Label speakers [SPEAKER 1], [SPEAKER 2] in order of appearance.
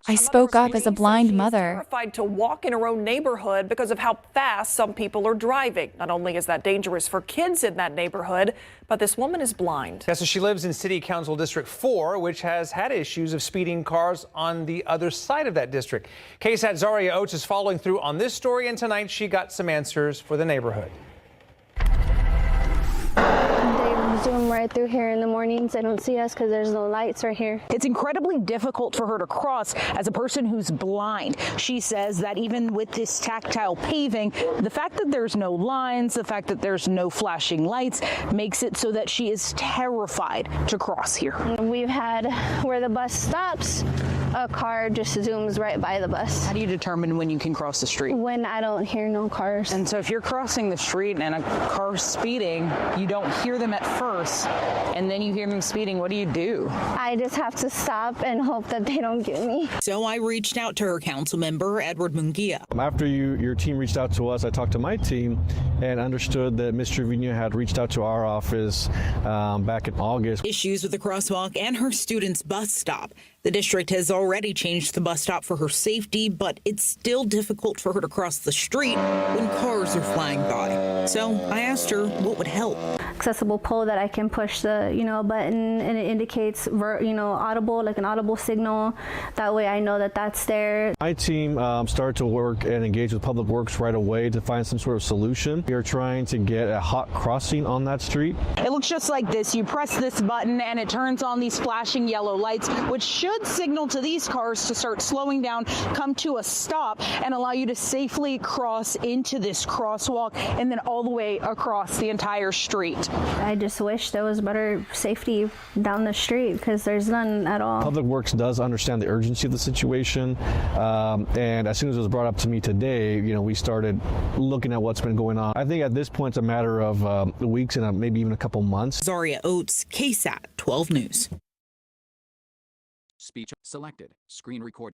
[SPEAKER 1] I spoke up as a blind mother.
[SPEAKER 2] Terrified to walk in her own neighborhood because of how fast some people are driving. Not only is that dangerous for kids in that neighborhood, but this woman is blind.
[SPEAKER 3] Yeah, so she lives in City Council District 4, which has had issues of speeding cars on the other side of that district. KSAT Zaria Oates is following through on this story, and tonight she got some answers for the neighborhood.
[SPEAKER 4] Zoom right through here in the mornings. They don't see us because there's no lights right here.
[SPEAKER 5] It's incredibly difficult for her to cross as a person who's blind. She says that even with this tactile paving, the fact that there's no lines, the fact that there's no flashing lights makes it so that she is terrified to cross here.
[SPEAKER 4] We've had where the bus stops, a car just zooms right by the bus.
[SPEAKER 5] How do you determine when you can cross the street?
[SPEAKER 4] When I don't hear no cars.
[SPEAKER 5] And so if you're crossing the street and a car's speeding, you don't hear them at first, and then you hear them speeding, what do you do?
[SPEAKER 4] I just have to stop and hope that they don't get me.
[SPEAKER 6] So I reached out to her council member, Edward Munguia.
[SPEAKER 7] After your team reached out to us, I talked to my team and understood that Ms. Trevino had reached out to our office back in August.
[SPEAKER 6] Issues with the crosswalk and her student's bus stop. The district has already changed the bus stop for her safety, but it's still difficult for her to cross the street when cars are flying by. So I asked her what would help.
[SPEAKER 4] Accessible pole that I can push the, button and it indicates, audible, like an audible signal. That way I know that that's there.
[SPEAKER 7] My team started to work and engage with Public Works right away to find some sort of solution. We are trying to get a hot crossing on that street.
[SPEAKER 5] It looks just like this. You press this button and it turns on these flashing yellow lights, which should signal to these cars to start slowing down, come to a stop, and allow you to safely cross into this crosswalk and then all the way across the entire street.
[SPEAKER 4] I just wish there was better safety down the street because there's none at all.
[SPEAKER 7] Public Works does understand the urgency of the situation, and as soon as it was brought up to me today, we started looking at what's been going on. I think at this point it's a matter of weeks and maybe even a couple months.
[SPEAKER 6] Zaria Oates, KSAT 12 News.
[SPEAKER 8] Speech selected. Screen record.